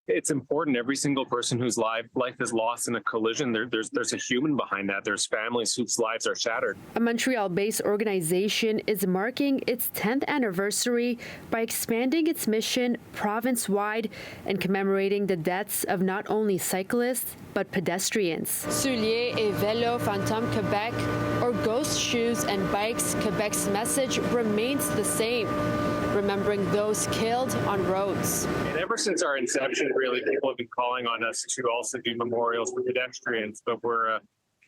It's important. Every single person whose life is lost in a collision, there's a human behind that. There's families whose lives are shattered. A Montreal-based organization is marking its 10th anniversary by expanding its mission province-wide and commemorating the deaths of not only cyclists, but pedestrians. Souliers et Vélos Fantôme Québec, or Ghost Shoes and Bikes Quebec's message remains the same, remembering those killed on roads. And ever since our inception, really, people have been calling on us to also do memorials for pedestrians, but we're a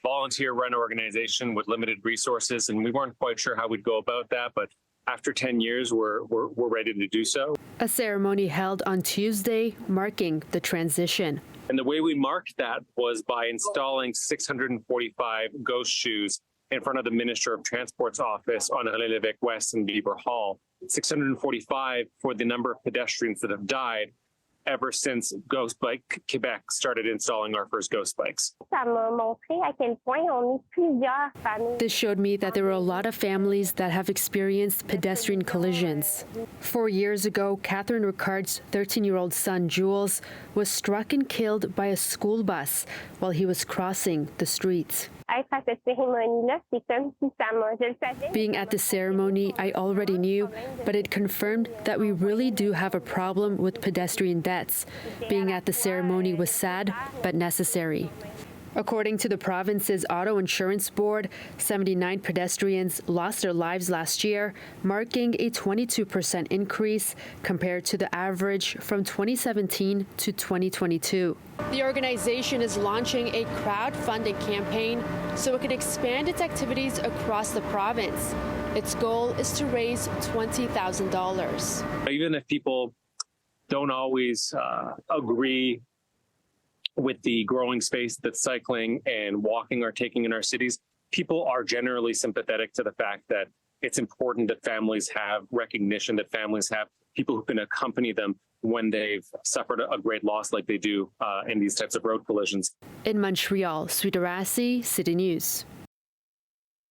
volunteer-run organization with limited resources, and we weren't quite sure how we'd go about that, but after 10 years, we're ready to do so. A ceremony held on Tuesday, marking the transition. And the way we marked that was by installing 645 ghost shoes in front of the Minister of Transport's office on Relais Lévesque West and Beaver Hall. 645 for the number of pedestrians that have died ever since Ghost Bike Quebec started installing our first ghost bikes. This showed me that there were a lot of families that have experienced pedestrian collisions. 4 years ago, Catherine Ricard's 13-year-old son, Jules, was struck and killed by a school bus while he was crossing the street. Being at the ceremony, I already knew, but it confirmed that we really do have a problem with pedestrian deaths. Being at the ceremony was sad, but necessary. According to the province's Auto Insurance Board, 79 pedestrians lost their lives last year, marking a 22% increase compared to the average from 2017 to 2022. The organization is launching a crowdfunding campaign so it can expand its activities across the province. Its goal is to raise $20,000. Even if people don't always agree with the growing space that cycling and walking are taking in our cities, people are generally sympathetic to the fact that it's important that families have recognition, that families have people who can accompany them when they've suffered a great loss like they do in these types of road collisions. In Montreal, Swidda Rassy, City News.